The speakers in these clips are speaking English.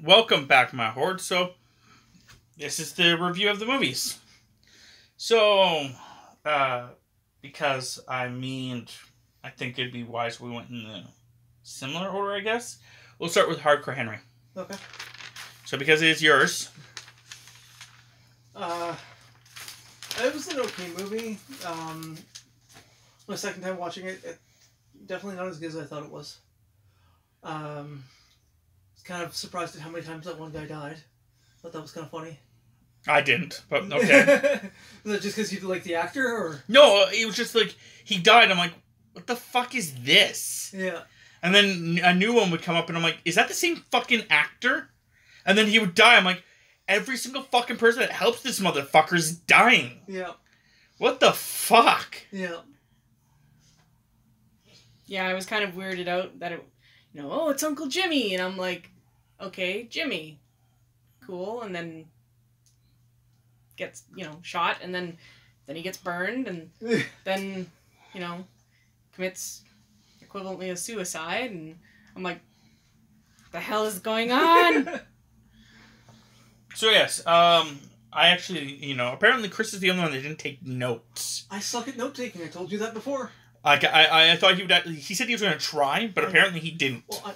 Welcome back, my horde. So, this is the review of the movies. So, because I think it'd be wise we went in the similar order, I guess. We'll start with Hardcore Henry. Okay. So, because it is yours. It was an okay movie. My second time watching it, definitely not as good as I thought it was. I was kind of surprised at how many times that one guy died. Thought that was kind of funny. I didn't, but okay. Was it just because you like the actor, or? No, it was just like, he died. I'm like, what the fuck is this? Yeah. And then a new one would come up, and I'm like, is that the same fucking actor? And then he would die. I'm like, every single fucking person that helps this motherfucker is dying. Yeah. What the fuck? Yeah. Yeah, I was kind of weirded out that oh, it's Uncle Jimmy. And I'm like, okay, Jimmy. Cool. And then gets, shot. And then he gets burned. And then, commits equivalently a suicide. And I'm like, the hell is going on? So, yes, I actually, apparently Chris is the only one that didn't take notes. I suck at note-taking. I told you that before. I thought he said he was going to try, but apparently he didn't. Well,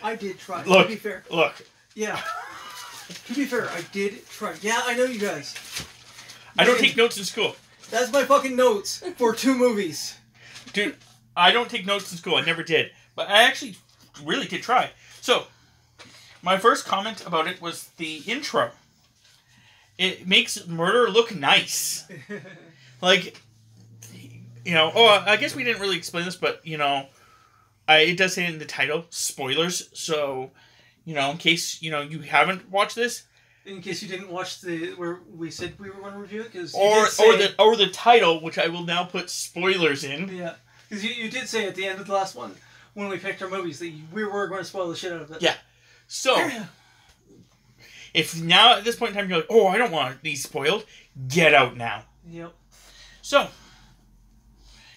I did try. Look, to be fair. Look. Yeah. To be fair, I did try. Yeah, I know you guys. I don't take notes in school. That's my fucking notes for 2 movies. Dude, I don't take notes in school. I never did. But I actually really did try. So, my first comment about it was the intro. It makes murder look nice. Like, I guess we didn't really explain this, but, it does say in the title, spoilers. So, in case, you haven't watched this. In case you didn't watch where we said we were going to review it, because or the title, which I will now put spoilers in. Yeah, because you did say at the end of the last one, when we picked our movies, that we were going to spoil the shit out of it. Yeah. So, if now at this point in time you're like, oh, I don't want these spoiled, get out now. Yep. So,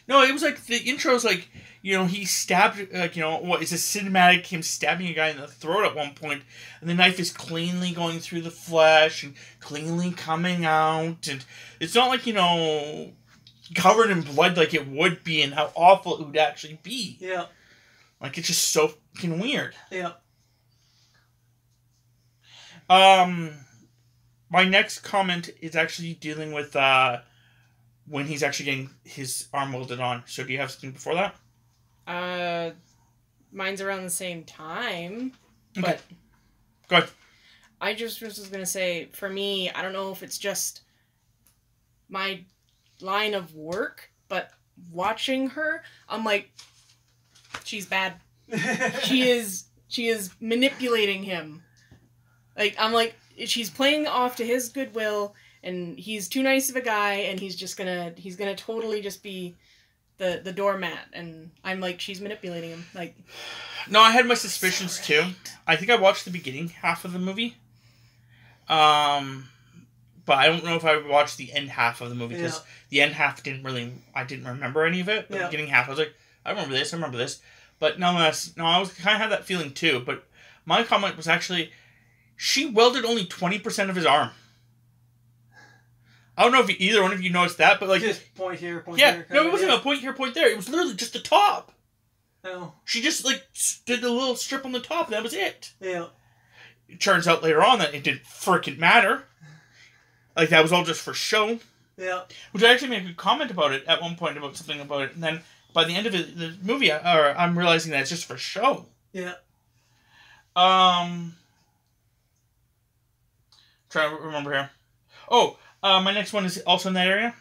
no, it was like, the intro's like, he stabbed, what is a cinematic, him stabbing a guy in the throat at one point, and the knife is cleanly going through the flesh, and cleanly coming out, and it's not like, covered in blood like it would be, and how awful it would actually be. Yeah. Like, it's just so fucking weird. Yeah. My next comment is actually dealing with, when he's actually getting his arm welded on. So do you have something before that? Mine's around the same time. Okay. But go ahead. I just was going to say, for me, I don't know if it's just my line of work, but watching her, I'm like, she's bad. She is manipulating him. Like, I'm like, she's playing off to his goodwill, and he's too nice of a guy, and he's gonna totally just be the doormat, and I'm like, she's manipulating him. Like, no, I had my suspicions too. I think I watched the beginning half of the movie. But I don't know if I watched the end half of the movie, because the end half I didn't remember any of it. The beginning half, I was like, I remember this. But nonetheless, I was kind of had that feeling too. But my comment was actually, she welded only 20% of his arm. I don't know if either one of you noticed that, but like, just point here, point there. No, it wasn't a point here, point there. It was literally just the top. Oh. She just did a little strip on the top, and that was it. Yeah. It turns out later on that it didn't frickin' matter. Like, that was all just for show. Yeah. Which I actually made a good comment about it at one point, about something about it, and then by the end of it, the movie, I'm realizing that it's just for show. Yeah. Trying to remember here. Oh, my next one is also in that area.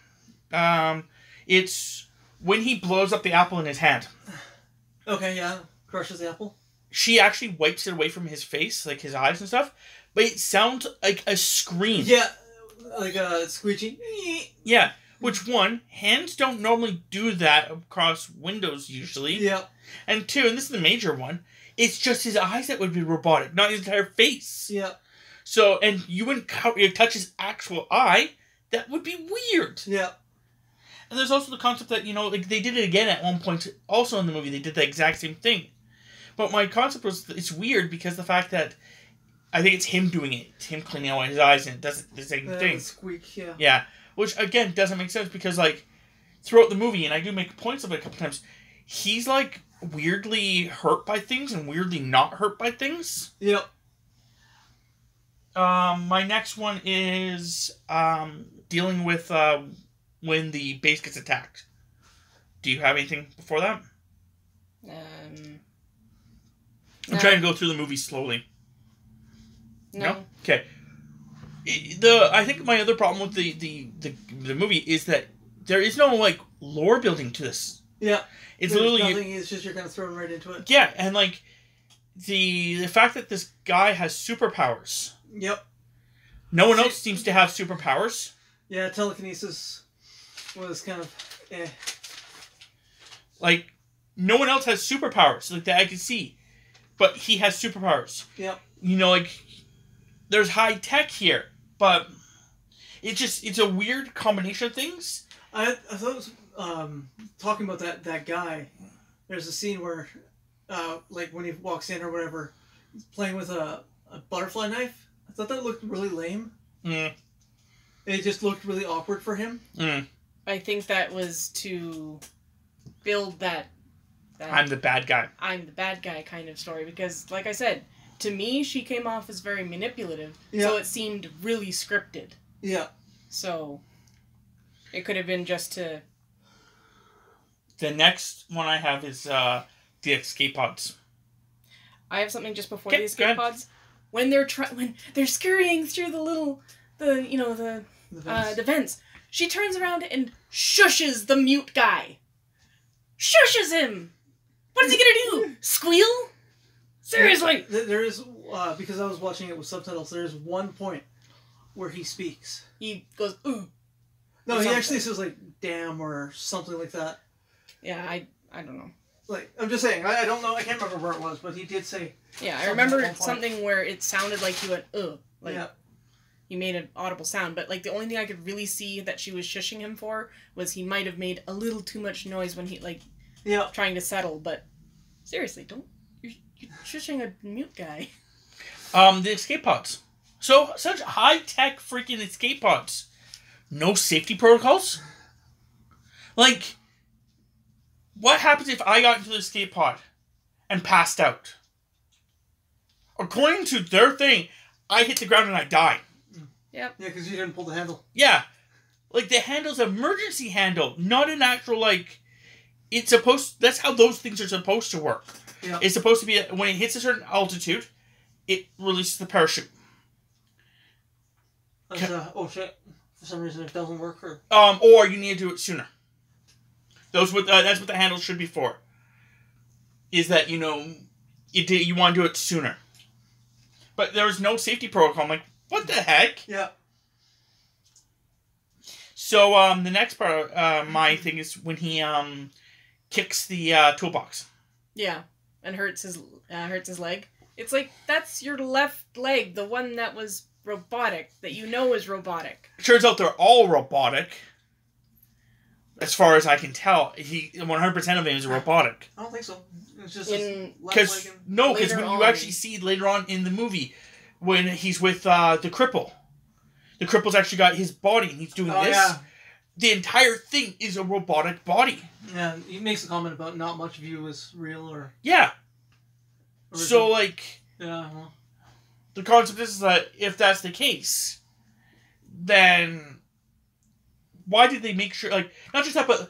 It's when he blows up the apple in his hand. Okay, yeah. Crushes the apple. She actually wipes it away from his face, like his eyes and stuff, but it sounds like a scream. Yeah, like a screeching. Yeah, which one, hands don't normally do that across windows usually. Yeah. And 2, and this is the major one, it's just his eyes that would be robotic, not his entire face. Yeah. So, and you wouldn't touch his actual eye. That would be weird. Yeah. And there's also the concept that, like, they did it again at one point, also in the movie, they did the exact same thing. But my concept was, it's weird because the fact that I think it's him doing it. It's him cleaning out his eyes and it does the same thing. Squeak, yeah. Yeah. Which, again, doesn't make sense because, like, throughout the movie, and I do make points of it a couple times, he's, like, weirdly hurt by things and weirdly not hurt by things. Yep. My next one is dealing with when the base gets attacked. Do you have anything before that? I'm trying to go through the movie slowly. No? Okay. I think my other problem with the movie is that there is no, like, lore building to this. Yeah. It's There's literally... nothing, it's just you're kind of thrown right into it. Yeah, and, like, the fact that this guy has superpowers. Yep. No one else seems to have superpowers. Yeah, telekinesis was kind of Like, no one else has superpowers, like, that I can see. But he has superpowers. Yep. You know, like, there's high tech here, but it's a weird combination of things. I thought it was, talking about that guy, there's a scene where, like, when he walks in or whatever, he's playing with a butterfly knife. I thought that looked really lame. Mm. It just looked really awkward for him. Mm. I think that was to build that I'm the bad guy. I'm the bad guy kind of story. Because, like I said, to me, she came off as very manipulative. Yeah. So it seemed really scripted. Yeah. So it could have been just to... The next one I have is the escape pods. I have something just before Okay, the escape pods. When they're scurrying through the vents, she turns around and shushes the mute guy. Shushes him. What is he gonna do? Squeal? Seriously. There is because I was watching it with subtitles. There is one point where he speaks. He goes ooh. No, he actually says like "damn" or something like that. Yeah, I don't know. Like, I'm just saying, I don't know, I can't remember where it was, but he did say... Yeah, I remember something where it sounded like he went, ugh. Like, yeah. He made an audible sound, but, like, the only thing I could really see that she was shushing him for was he might have made a little too much noise when he, like, trying to settle, but seriously, you're shushing a mute guy. The escape pods. So, such high-tech freaking escape pods. No safety protocols? Like... What happens if I got into the escape pod and passed out? According to their thing, I hit the ground and I die. Yep. Yeah, because you didn't pull the handle. Yeah. Like, the handle's an emergency handle, not an actual, like... It's supposed... That's how those things are supposed to work. Yeah. It's supposed to be... When it hits a certain altitude, it releases the parachute. Oh, shit. For some reason it doesn't work, or... Or you need to do it sooner. That's what the handle should be for. Is that, you know, you want to do it sooner. But there was no safety protocol. I'm like, what the heck? Yeah. So, the next part of my thing is when he kicks the toolbox. Yeah, and hurts his leg. It's like, that's your left leg, the one that was robotic, that you know is robotic. It turns out they're all robotic. As far as I can tell, 100% of it is robotic. I don't think so. It's just because when you actually see later on in the movie when he's with the cripple, the cripple's actually got his body and he's doing this. Yeah. The entire thing is a robotic body. Yeah, he makes a comment about not much of you is real or original. So like, yeah, well, the concept is that if that's the case, then. Why did they make sure, like, not just that, but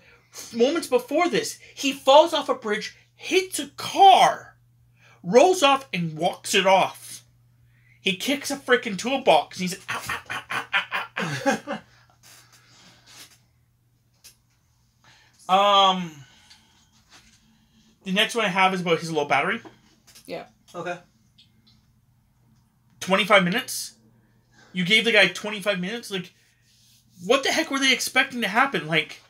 moments before this, he falls off a bridge, hits a car, rolls off, and walks it off. He kicks a freaking toolbox, and he's like, ow, ow, ow, ow, ow, ow. The next one I have is about his low battery. Yeah. Okay. 25 minutes? You gave the guy 25 minutes? Like... What the heck were they expecting to happen? Like,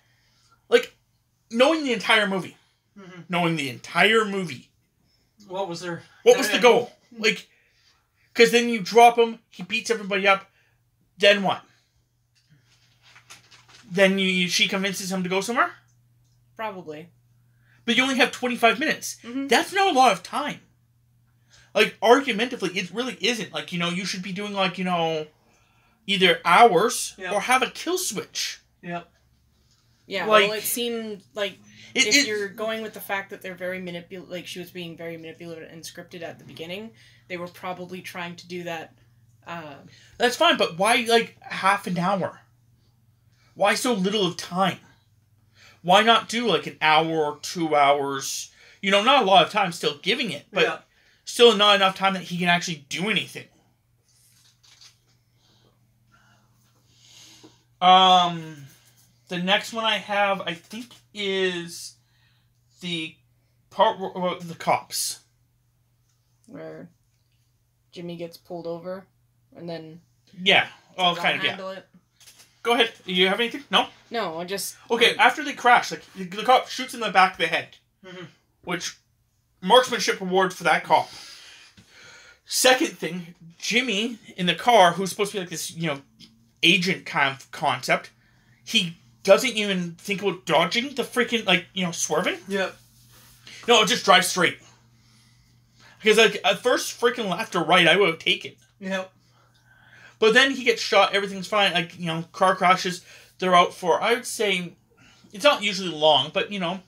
knowing the entire movie. Mm-hmm. Knowing the entire movie. What was the goal? Like, because then you drop him, he beats everybody up, then what? Then she convinces him to go somewhere? Probably. But you only have 25 minutes. Mm-hmm. That's not a lot of time. like, argumentatively, it really isn't. Like, you know, you should be doing, like, you know, either hours or have a kill switch. Yep. Yeah, like, well, it seemed like if you're going with the fact that they're very like she was being very manipulative and scripted at the beginning, they were probably trying to do that. That's fine, but why, like, half an hour? Why so little of time? Why not do, like, an hour or 2 hours? You know, not a lot of time still giving it, but still not enough time that he can actually do anything. The next one I have, I think, is the part where the cops. Where Jimmy gets pulled over, and then... Yeah. Oh, kind of, yeah. It. Go ahead. You have anything? No? No, I just... Okay, after they crash, like, the cop shoots in the back of the head. Mm-hmm. Which, marksmanship award for that cop. Second thing, Jimmy, in the car, who's supposed to be like this, you know, agent kind of concept, he doesn't even think about dodging the freaking, like, you know, swerving. Yep. No, it just drives straight. Because, like, at first freaking left or right, I would have taken. Yep. But then he gets shot, everything's fine. Like, you know, car crashes, they're out for, I would say, it's not usually long, but, you know,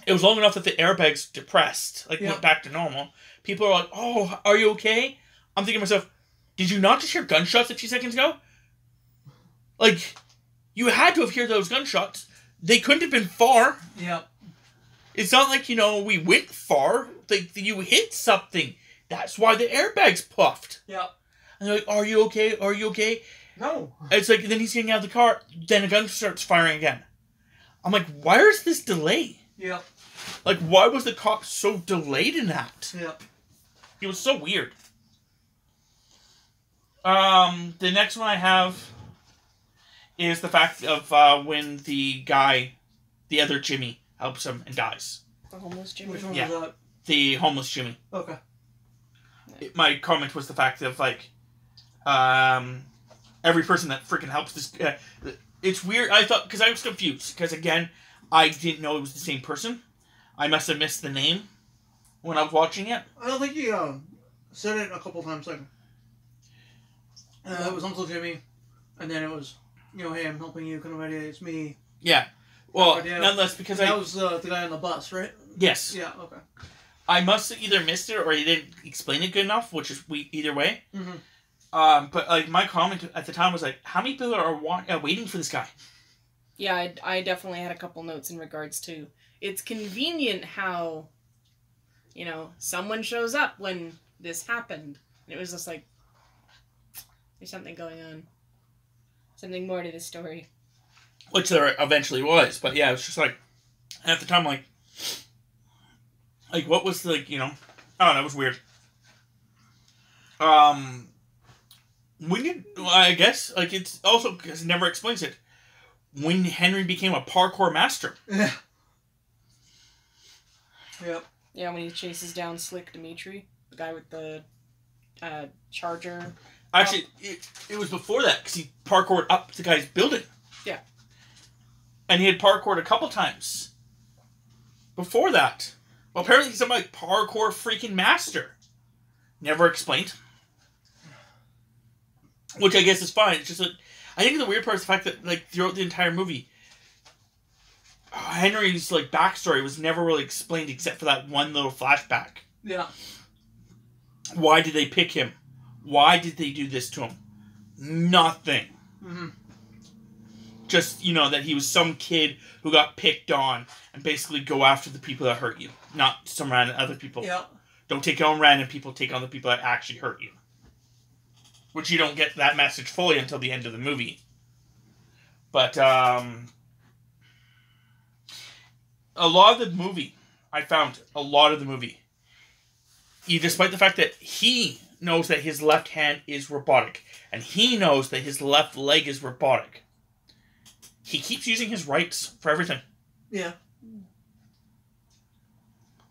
it was long enough that the airbags depressed, like, went back to normal. People are like, oh, are you okay? I'm thinking to myself, did you not just hear gunshots a few seconds ago? Like, you had to have heard those gunshots. They couldn't have been far. Yep. It's not like, you know, we went far. Like, you hit something. That's why the airbags puffed. Yep. And they're like, are you okay? Are you okay? No. It's like, then he's getting out of the car. Then a gun starts firing again. I'm like, why is this delay? Yep. Like, why was the cop so delayed in that? Yep. It was so weird. The next one I have is the fact of when the guy, the other Jimmy, helps him and dies. The homeless Jimmy? Which one was that? The homeless Jimmy. Okay. My comment was the fact of, like, every person that freaking helps this... it's weird. I thought... Because I was confused. Because, again, I didn't know it was the same person. I must have missed the name when I was watching it. I don't think he said it a couple times. Like, it was Uncle Jimmy, and then it was, you know, hey, I'm helping you, kind of idea. It's me. Yeah. Well, nonetheless, because that was the guy on the bus, right? Yes. Yeah. Okay. I must have either missed it or he didn't explain it good enough, which is either way. Mm-hmm. But like my comment at the time was like, how many people are waiting for this guy? Yeah, I definitely had a couple notes in regards to. It's convenient how, you know, someone shows up when this happened. And it was just like, there's something going on. Something more to this story. Which there eventually was. But yeah, it was just like, at the time, like what was, like, you know, I don't know, it was weird. I guess, like, it's also, because it never explains it, when Henry became a parkour master. Yeah. Yep. Yeah, when he chases down Slick Dimitri, the guy with the charger. Actually, it was before that, because he parkoured up the guy's building. Yeah. And he had parkoured a couple times before that. Well, apparently he's some, like, parkour freaking master. Never explained. Which I guess is fine. It's just that I think the weird part is the fact that, like, throughout the entire movie, Henry's, like, backstory was never really explained except for that one little flashback. Yeah. Why did they pick him? Why did they do this to him? Nothing. Mm-hmm. Just, you know, that he was some kid who got picked on and basically go after the people that hurt you. Not some random other people. Yeah. Don't take on random people, take on the people that actually hurt you. Which you don't get that message fully until the end of the movie. But, a lot of the movie, despite the fact that he knows that his left hand is robotic, and he knows that his left leg is robotic, he keeps using his rights for everything. Yeah.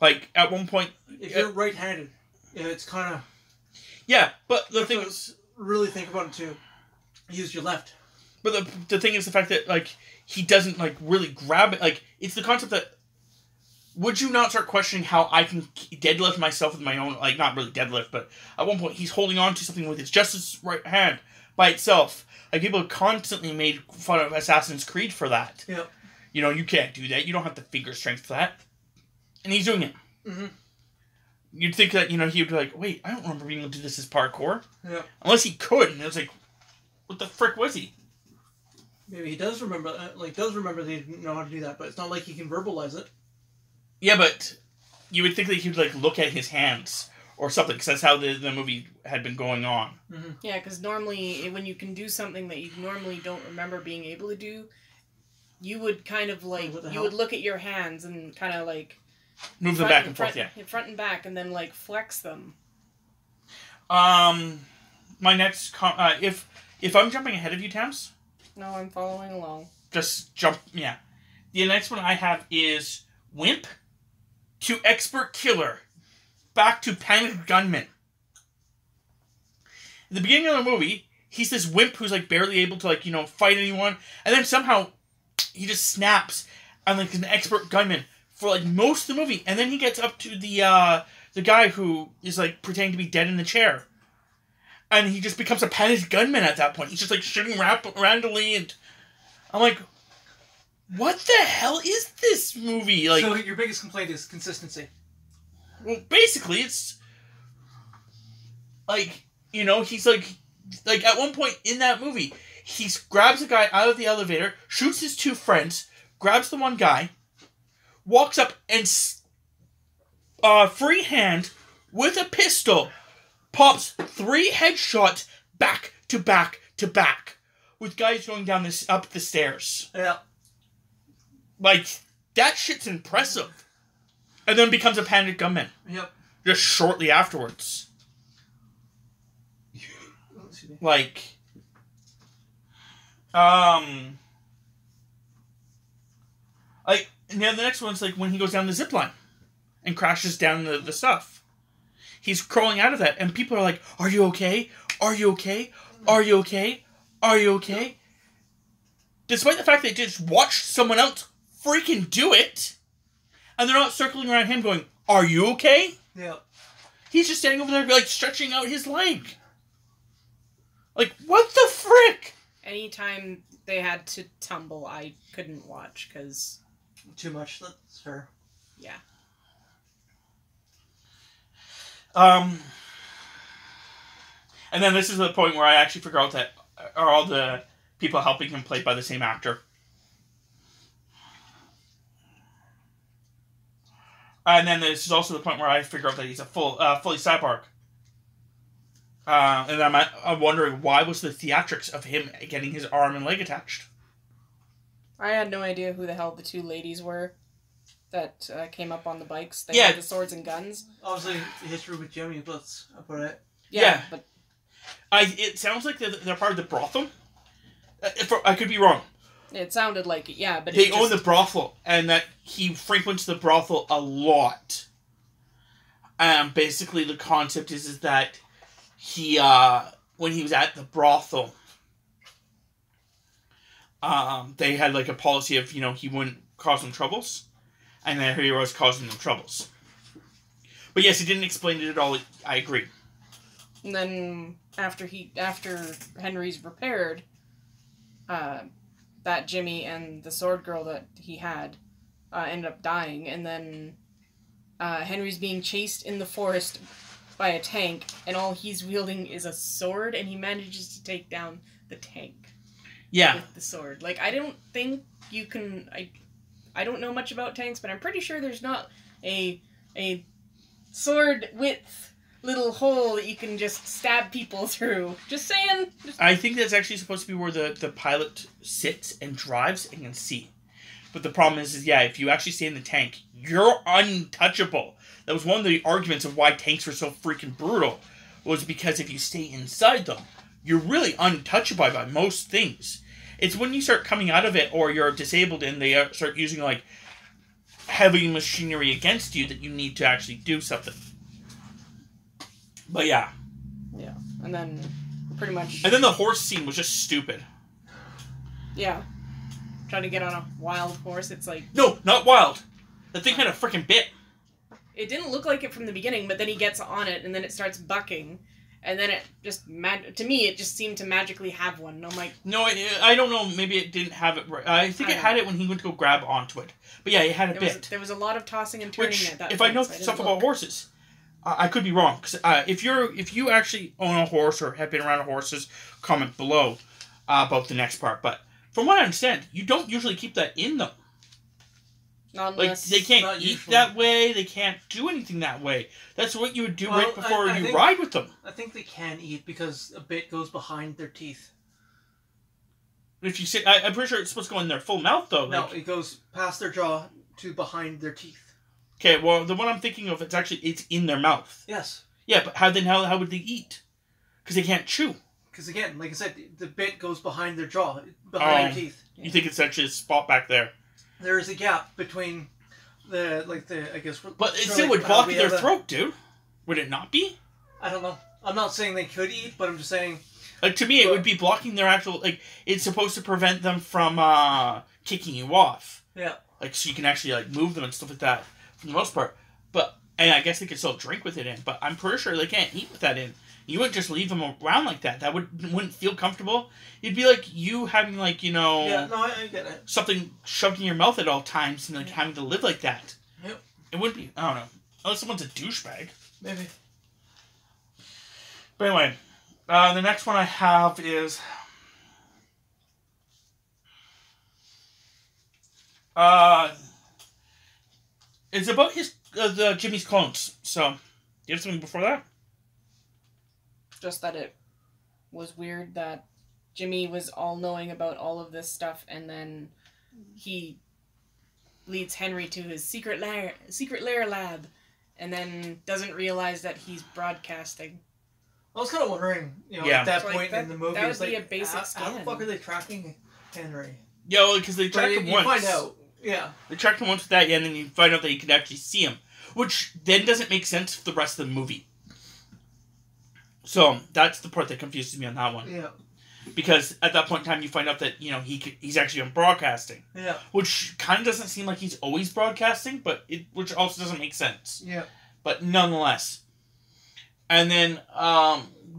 Like, at one point... If you're right-handed, yeah, it's kind of... Yeah, but the thing is... Really think about it, too. Use your left. But the thing is the fact that, like, he doesn't, like, really grab it. Like, it's the concept that would you not start questioning how I can deadlift myself with my own, like, not really deadlift, but at one point he's holding on to something with his just his right hand by itself. Like, people have constantly made fun of Assassin's Creed for that. Yep. You know, you can't do that. You don't have the finger strength for that. And he's doing it. Mm-hmm. You'd think that, you know, he would be like, wait, I don't remember being able to do this as parkour. Yeah. Unless he could. And it was like, what the frick was he? Maybe he does remember, that he didn't know how to do that, but it's not like he can verbalize it. Yeah, but you would think that he would, like, look at his hands or something, because that's how the movie had been going on. Mm-hmm. Yeah, because normally when you can do something that you normally don't remember being able to do, you would kind of, like, you would look at your hands and kind of, like... Move them back and forth, yeah. Front and back, and then, like, flex them. My next... if I'm jumping ahead of you, Tams... No, I'm following along. Just jump, yeah. The next one I have is Wimp to Expert Killer. Back to Panic Gunman. In the beginning of the movie, he's this wimp who's, like, barely able to, like, you know, fight anyone. And then somehow he just snaps and, like, an expert gunman for, like, most of the movie. And then he gets up to the guy who is, like, pretending to be dead in the chair. And he just becomes a panicked gunman at that point. He's just, like, shooting randomly, and I'm like, what the hell is this movie? Like, so your biggest complaint is consistency. Well, basically, it's like, you know, he's like at one point in that movie, he grabs a guy out of the elevator, shoots his two friends, grabs the one guy, walks up and freehand with a pistol pops 3 headshots back to back to back with guys going down up the stairs. Yeah. Like, that shit's impressive. And then becomes a panic gunman. Yep. Just shortly afterwards. Like, and then the next one's like when he goes down the zip line and crashes down the stuff. He's crawling out of that, and people are like, "Are you okay? Are you okay? Are you okay? Are you okay?" Despite the fact they just watched someone else freaking do it, and they're not circling around him going, "Are you okay?" Yeah. He's just standing over there, like, stretching out his leg. Like, what the frick? Anytime they had to tumble, I couldn't watch, because... Too much, that's fair. Yeah. And then this is the point where I actually figure out that are all the people helping him played by the same actor. And then this is also the point where I figure out that he's a fully cyborg. And I'm wondering, why was the theatrics of him getting his arm and leg attached? I had no idea who the hell the 2 ladies were that came up on the bikes. They Yeah. had the swords and guns. Obviously, the history with Jimmy, that's about it. Yeah. But It sounds like they're part of the brothel. I could be wrong. it sounded like it, yeah. But They own the brothel, and that he frequents the brothel a lot. Basically, the concept is that he, when he was at the brothel, they had, like, a policy of, you know, he wouldn't cause them troubles, and then here he was causing them troubles. But yes, he didn't explain it at all. I agree. And then after Henry's repaired, that Jimmy and the sword girl that he had ended up dying, and then Henry's being chased in the forest by a tank, and all he's wielding is a sword, and he manages to take down the tank. Yeah. With the sword. Like, I don't think you can... I don't know much about tanks, but I'm pretty sure there's not a sword width little hole that you can just stab people through. Just saying. I think that's actually supposed to be where the pilot sits and drives and can see. But the problem is yeah, if you actually stay in the tank, you're untouchable. That was one of the arguments of why tanks were so freaking brutal, was because if you stay inside them, you're really untouchable by most things. It's when you start coming out of it, or you're disabled and they start using, like, heavy machinery against you, that you need to actually do something. But yeah. Yeah. And then, pretty much... And then the horse scene was just stupid. Yeah. Trying to get on a wild horse, it's like... No, not wild. The thing had a freaking bit. It didn't look like it from the beginning, but then he gets on it, and then it starts bucking. And then it just, to me, it just seemed to magically have one. And I'm like... No, I don't know. Maybe it didn't have it right. I think it had it when he went to go grab onto it. But yeah, it had a bit. There was a lot of tossing and turning at that if point, I know so stuff about horses, I could be wrong. Cause, if you actually own a horse or have been around horses, comment below about the next part. But from what I understand, you don't usually keep that in them. Unless, like, they can't eat that way. They can't do anything that way. That's what you would do right before you ride with them. I think they can eat because a bit goes behind their teeth. If you sit, I'm pretty sure it's supposed to go in their full mouth, though. No, it goes past their jaw to behind their teeth. Okay, well, the one I'm thinking of, it's in their mouth. Yes. Yeah, but how would they eat? Because they can't chew. Because again, like I said, the bit goes behind their jaw, behind their teeth. You think it's actually a spot back there? There is a gap between I guess. But it still would block their throat, dude. Would it not be? I don't know. I'm not saying they could eat, but I'm just saying. Like, to me, it would be blocking their actual, like, it's supposed to prevent them from kicking you off. Yeah. Like, so you can actually, like, move them and stuff like that, for the most part. But, and I guess they could still drink with it in, but I'm pretty sure they can't eat with that in. You wouldn't just leave them around like that. That wouldn't feel comfortable. It'd be like you having, like, you know... Yeah, no, I get it. Something shoved in your mouth at all times and, like, having to live like that. Yep. It wouldn't be, I don't know. Unless someone's a douchebag. Maybe. But anyway, the next one I have is... it's about Jimmy's clones. So, do you have something before that? Just that it was weird that Jimmy was all-knowing about all of this stuff, and then he leads Henry to his secret lair lab, and then doesn't realize that he's broadcasting. I was kind of wondering, at that point in the movie, that would be a basic how scan. the fuck are they tracking Henry? Yeah, well, because they tracked him once. You find out, yeah. They tracked him once with that, and then you find out that you can actually see him, which then doesn't make sense for the rest of the movie. So, that's the part that confuses me on that one. Yeah. Because at that point in time, you find out that, he's actually on broadcasting. Yeah. Which kind of doesn't seem like he's always broadcasting, but which also doesn't make sense. Yeah. But nonetheless. And then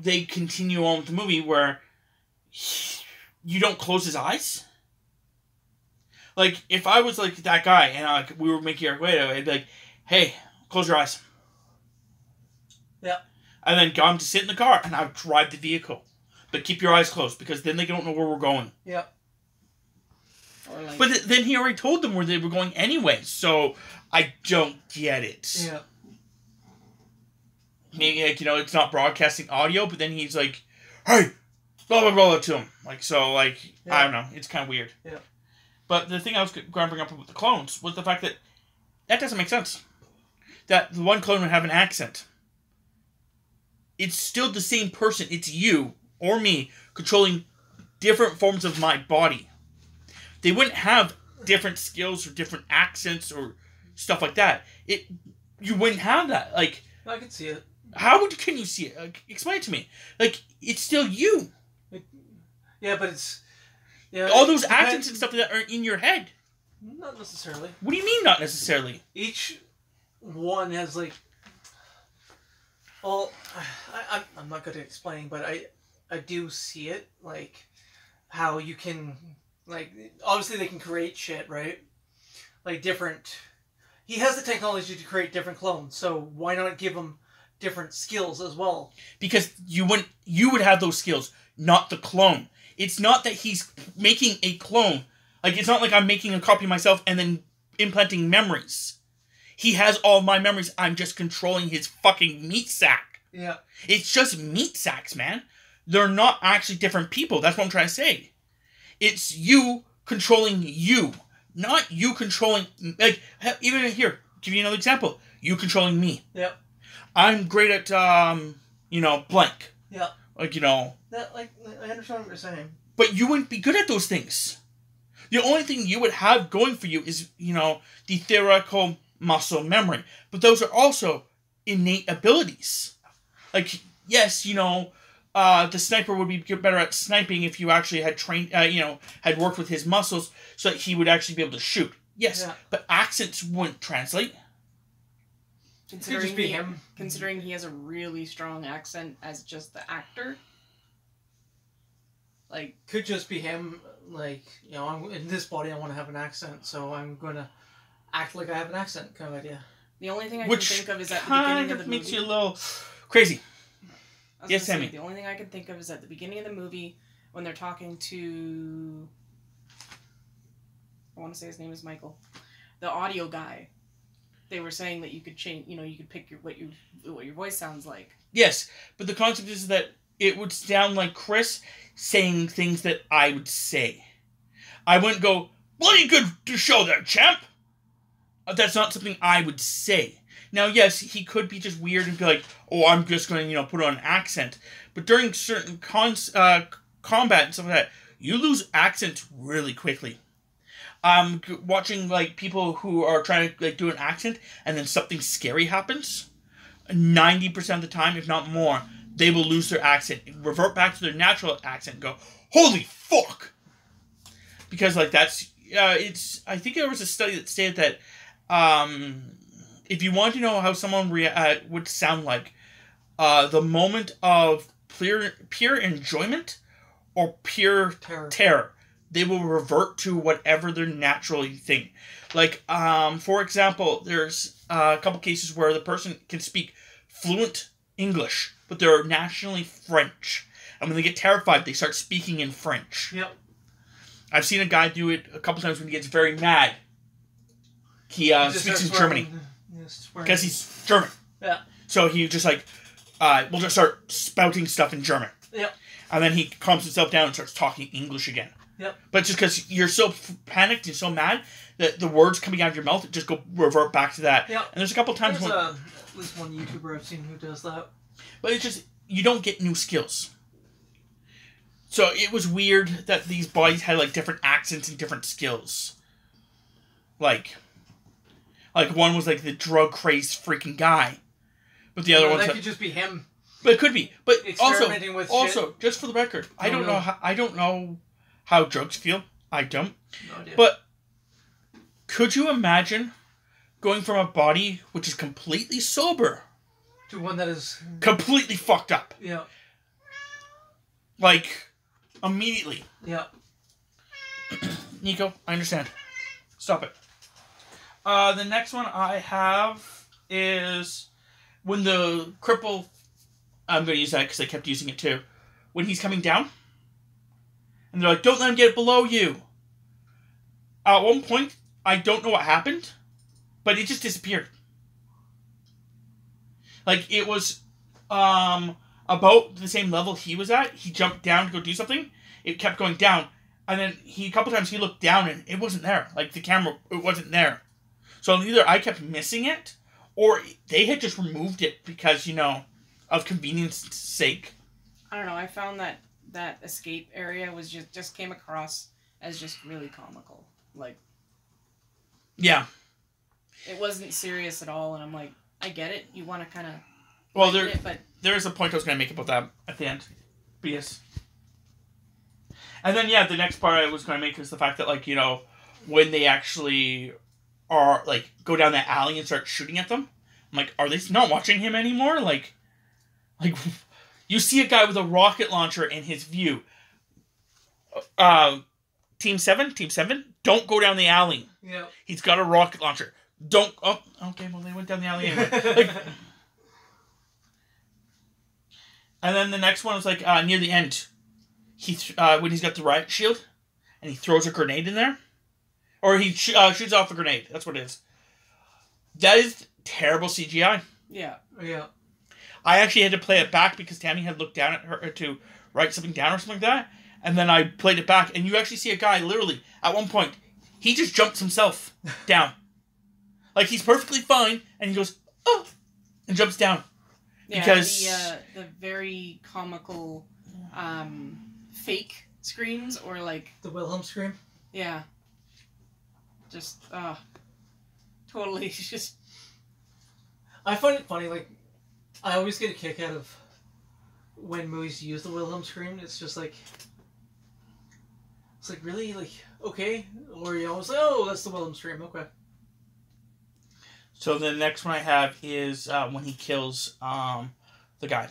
they continue on with the movie where you don't close his eyes. Like, if I was like that guy and we were making our way, I'd be like, hey, close your eyes. Yeah. And then got him to sit in the car, and I would drive the vehicle. But keep your eyes closed, because then they don't know where we're going. Yeah. But then he already told them where they were going anyway, so I don't get it. Yeah. Maybe, like, it's not broadcasting audio, but then he's like, hey, blah, blah, blah, to him. Like, so, like, yeah. I don't know. It's kind of weird. Yeah. But the thing I was going to bring up with the clones was the fact that doesn't make sense. That the one clone would have an accent. It's still the same person. It's you or me controlling different forms of my body. They wouldn't have different skills or different accents or stuff like that. You wouldn't have that. Like, I can see it. Can you see it? Like, explain it to me. Like, it's still you. Yeah, but it's... Yeah, all those accents and stuff that are in your head. Not necessarily. What do you mean, not necessarily? Each one has, like... Well, I'm not good at explaining, but I do see it, like, how you can, like, obviously they can create shit, right? Like, different... He has the technology to create different clones, so why not give him different skills as well? Because you would have those skills, not the clone. It's not that he's making a clone. Like, it's not like I'm making a copy of myself and then implanting memories. He has all my memories. I'm just controlling his fucking meat sack. Yeah. It's just meat sacks, man. They're not actually different people. That's what I'm trying to say. It's you controlling you. Not you controlling... Like, even here, give you another example. You controlling me. Yep. I'm great at, blank. Yeah. Like, That, like, I understand what you're saying. But you wouldn't be good at those things. The only thing you would have going for you is, the theoretical muscle memory. But those are also innate abilities. Like, yes, the sniper would be better at sniping if you actually had trained, had worked with his muscles so that he would actually be able to shoot. Yes, Yeah. but accents wouldn't translate. It could just be him. Considering he has a really strong accent as just the actor. Like, Could just be him. Like, you know, I'm in this body. I want to have an accent, so I'm gonna act like I have an accent, kind of idea. the only thing I Which can think of is at the beginning kind of the of makes movie. you a little crazy. I was Yes, gonna say, Tammy. the only thing I can think of is at the beginning of the movie when they're talking to, I want to say his name is Michael, the audio guy. They were saying that you could change, you know, you could pick what your voice sounds like. Yes, but the concept is that it would sound like Chris saying things that I would say. I wouldn't go, bloody good to show there, champ. That's not something I would say. Now, yes, he could be just weird and be like, oh, I'm just going to, you know, put on an accent. But during certain combat and stuff like that, you lose accent really quickly. Watching, like, people who are trying to, like, do an accent and then something scary happens, 90% of the time, if not more, they will lose their accent, revert back to their natural accent and go, holy fuck! Because, like, that's, I think there was a study that stated that, if you want to know how someone would sound like, the moment of pure enjoyment or pure terror, they will revert to whatever they're naturally think. Like, for example, there's a couple cases where the person can speak fluent English, but they're nationally French. And when they get terrified, they start speaking in French. Yep. I've seen a guy do it a couple times when he gets very mad. He speaks in Germany. Because he's German. Yeah. So he just like, will just start spouting stuff in German. Yep. And then he calms himself down and starts talking English again. Yep. But just because you're so panicked and so mad that the words coming out of your mouth just go revert back to that. Yep. And there's a couple times There's when... at least one YouTuber I've seen who does that. But it's just, you don't get new skills. So it was weird that these bodies had like different accents and different skills. Like one was like the drug crazed freaking guy, but the other one that could just be him. But it could be. But Experimenting with also, shit. just for the record, I don't know how drugs feel. I don't. No idea. But could you imagine going from a body which is completely sober to one that is completely fucked up? Yeah. Like immediately. Yeah. Nico, I understand. Stop it. The next one I have is when the cripple... I'm going to use that because I kept using it too. When he's coming down. And they're like, don't let him get below you. At one point, I don't know what happened, but it just disappeared. Like, it was about the same level he was at. He jumped down to go do something. It kept going down. And then a couple times he looked down and it wasn't there. Like, the camera, it wasn't there. So either I kept missing it, or they had just removed it because, you know, of convenience sake. I don't know. I found that escape area was just came across as just really comical. Like, yeah, it wasn't serious at all, and I'm like, I get it. You want to kind of but there's a point I was going to make about that at the end. But yes. And then the next part I was going to make was the fact that, like, you know, when they actually are like go down that alley and start shooting at them, I'm like, are they not watching him anymore? Like you see a guy with a rocket launcher in his view. Team 7, don't go down the alley. Yeah. He's got a rocket launcher. Don't. Oh, okay. Well, they went down the alley anyway. Like, and then the next one was like near the end. When he's got the riot shield, and he throws a grenade in there, or he shoots off a grenade. That's what it is. That is terrible CGI. Yeah. Yeah. I actually had to play it back because Tammy had looked down at her to write something down or something like that. And then I played it back, and you actually see a guy, literally, at one point, he just jumps himself down. Like, he's perfectly fine, and he goes, oh, and jumps down. Yeah, because the very comical fake screams, or like... The Wilhelm scream? Yeah. Just, totally just... I find it funny, like, I always get a kick out of when movies use the Wilhelm scream. It's just like It's like, really? Like, okay. Or you almost like, oh, that's the Willem stream. Okay. So the next one I have is when he kills the guy.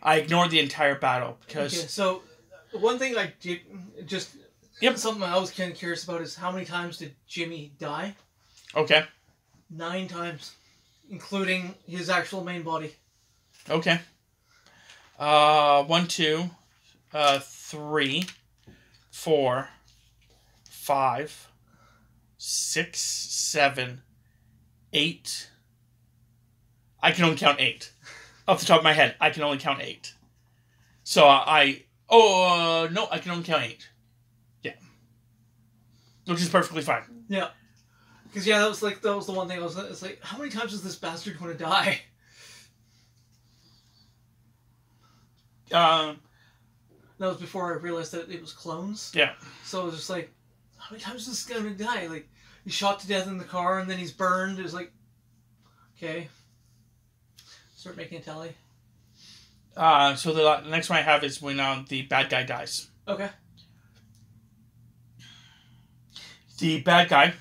I ignored the entire battle because... Okay, so one thing I did just... Yep. Something I was kind of curious about is how many times did Jimmy die? Okay. 9 times. Including his actual main body. Okay. 1, 2, 3, 4, 5, 6, 7, 8. I can only count 8. Off the top of my head, I can only count 8. So no, I can only count 8. Yeah. Which is perfectly fine. Yeah. Because, yeah, that was the one thing it's like, how many times is this bastard going to die? That was before I realized that it was clones. Yeah. So it was just like, how many times is this guy going to die? Like, he's shot to death in the car and then he's burned. It was like, okay. Start making a tally. So the next one I have is when the bad guy dies. Okay. The bad guy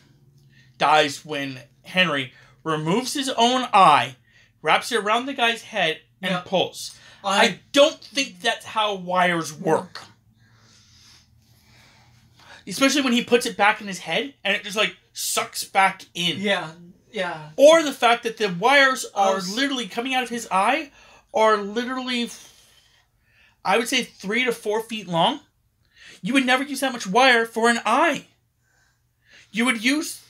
dies when Henry removes his own eye, wraps it around the guy's head, and pulls. I don't think that's how wires work. Especially when he puts it back in his head and it just like sucks back in. Yeah, yeah. Or the fact that the wires are literally coming out of his eye are literally, I would say 3 to 4 feet long. You would never use that much wire for an eye. You would use,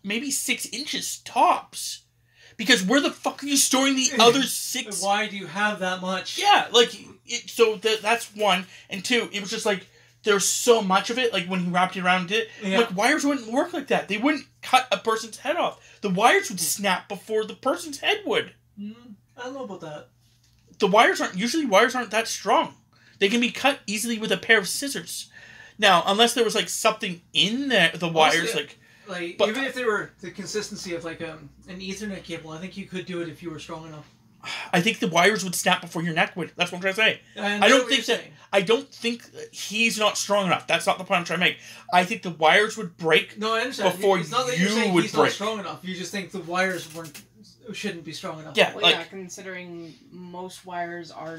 maybe 6 inches tops. Because where the fuck are you storing the other 6? Why do you have that much? Yeah, that's 1. And 2, it was just like, there's so much of it, like when he wrapped it around it. Yeah. Like, wires wouldn't work like that. They wouldn't cut a person's head off. The wires would snap before the person's head would. I don't know about that. Usually wires aren't that strong. They can be cut easily with a pair of scissors. Now, unless there was like something in the wires, but even if they were the consistency of like an Ethernet cable, I think you could do it if you were strong enough. I think the wires would snap before your neck would. That's what I'm trying to say. I don't think he's not strong enough. That's not the point I'm trying to make. I think the wires would break. No, I understand. Before it's not that you're saying he's not strong enough. You just think the wires shouldn't be strong enough. Yeah, well, considering most wires are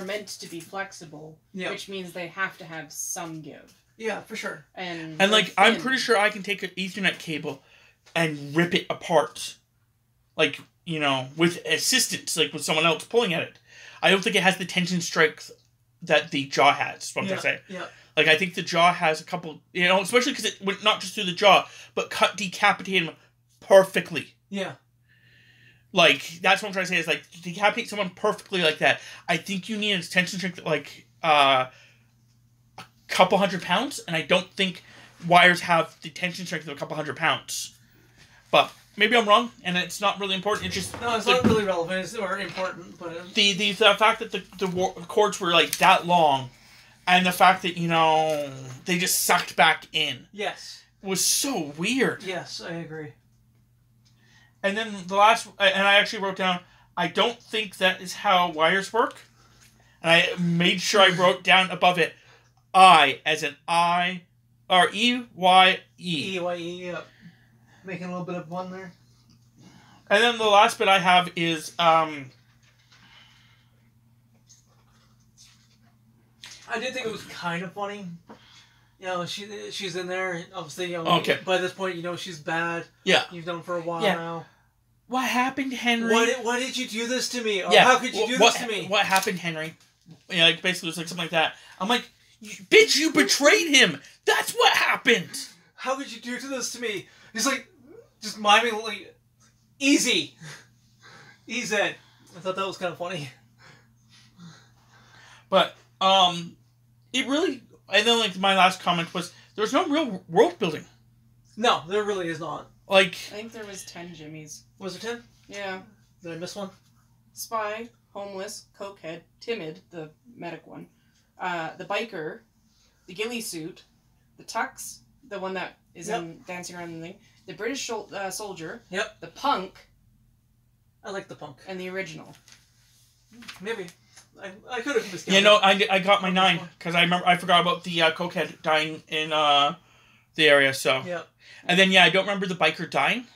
meant to be flexible, which means they have to have some give. Yeah, for sure. And I'm pretty sure I can take an Ethernet cable and rip it apart. Like, with assistance, like with someone else pulling at it. I don't think it has the tension strength that the jaw has, is what I'm trying to say. Yeah. Like, I think the jaw has a couple, especially because it went not just through the jaw, but decapitate him perfectly. Yeah. Like, that's what I'm trying to say, is like, to decapitate someone perfectly like that, I think you need a tension strength like, a couple 100 pounds, and I don't think wires have the tension strength of a couple 100 pounds. But maybe I'm wrong, and it's not really important. It's just no, it's not really relevant or important. But the fact that the cords were like that long, and the fact that they just sucked back in. Yes. Was so weird. Yes, I agree. And then the last, and I actually wrote down, I don't think that is how wires work, and I made sure I wrote down above it, I as an I, or E-Y-E. E-Y-E, yeah. Making a little bit of one there. And then the last bit I have is, I did think it was kind of funny. She's in there, obviously, okay. By this point, she's bad. Yeah. You've done it for a while now. What happened, Henry? Why did you do this to me? Or how could you do this to me? What happened, Henry? Basically, it was like something like that. I'm like, bitch, you betrayed him. That's what happened. How could you do this to me? He's like, just miming, like, easy. Easy. I thought that was kind of funny. But, it really, and then, like, my last comment was, there's no real world building. No, there really is not. Like, I think there was 10 Jimmys. Was there 10? Yeah. Did I miss one? Spy, homeless, cokehead, timid, the medic one, the biker, the ghillie suit, the tux, the one that is in dancing around the thing, the British soldier, the punk. I like the punk. And the original. Maybe. I could have miscounted. Yeah, no, I got my 9 because I forgot about the cokehead dying in the area. So Yeah. and then I don't remember the biker dying.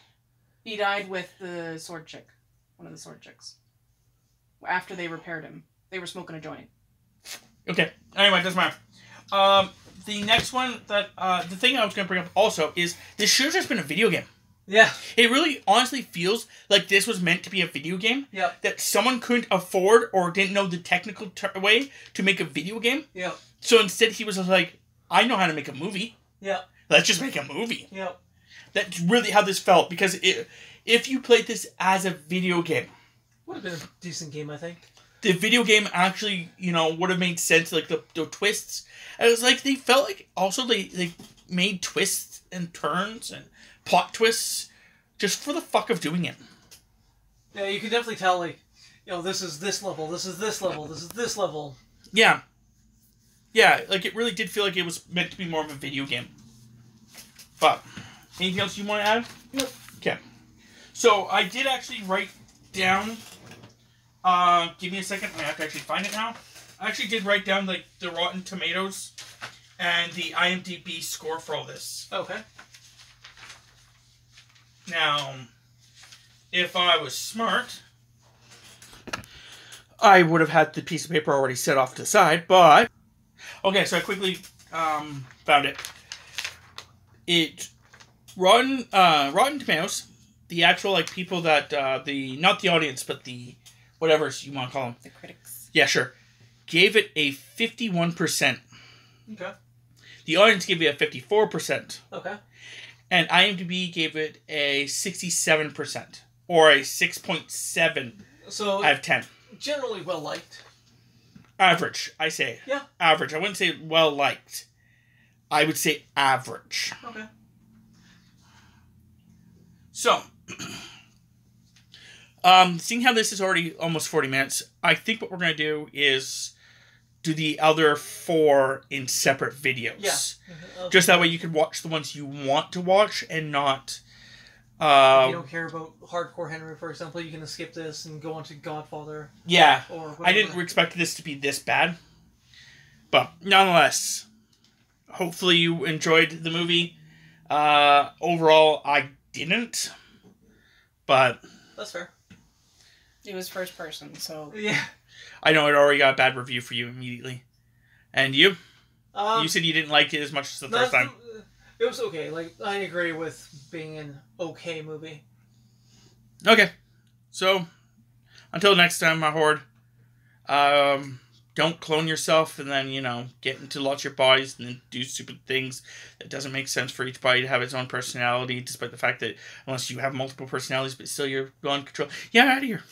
He died with the sword chick, one of the sword chicks. After they repaired him, they were smoking a joint. Okay. Anyway, it doesn't matter. The next one that the thing I was gonna bring up also is this should have just been a video game. Yeah. It really honestly feels like this was meant to be a video game. Yeah. That someone couldn't afford or didn't know the technical way to make a video game. Yeah. So instead he was just like, I know how to make a movie. Yeah. Let's just make a movie. Yeah. That's really how this felt. Because if you played this as a video game, would have been a decent game, I think. The video game actually, would have made sense. Like the twists. And it was like they felt like also they made twists and turns and plot twists just for the fuck of doing it. Yeah, you can definitely tell, like, this is this level, this is this level, this is this level. Yeah. Yeah, like it really did feel like it was meant to be more of a video game. But, anything else you want to add? Nope. Okay. So, I did actually write down, give me a second, I have to actually find it now. I actually did write down, like, the Rotten Tomatoes and the IMDb score for all this. Okay. Now, if I was smart, I would have had the piece of paper already set off to the side, but... Okay, so I quickly found it. Rotten Tomatoes, the actual, like, people that, not the audience, but the, whatever you want to call them. The critics. Yeah, sure. Gave it a 51%. Okay. The audience gave it a 54%. Okay. And IMDb gave it a 67%. Or a 6.7 so out of 10. Generally well liked. Average, I say. Yeah. Average. I wouldn't say well liked. I would say average. Okay. So, seeing how this is already almost 40 minutes, I think what we're going to do is do the other 4 in separate videos. Yeah. Okay. Just that way you can watch the ones you want to watch and not... if you don't care about Hardcore Henry, for example, you can skip this and go on to Godfather. Yeah. Or whatever. I didn't expect this to be this bad. But, nonetheless, hopefully you enjoyed the movie. Overall, I didn't. But... That's fair. It was first person, so... Yeah. I know it already got a bad review for you immediately. And you? You said you didn't like it as much as the first time. It was okay. Like, I agree with being an okay movie. Okay. So, until next time, my horde. Don't clone yourself and then, get into lots of your bodies and then do stupid things that doesn't make sense for each body to have its own personality, despite the fact that unless you have multiple personalities, but still you're on control. Yeah, out of here.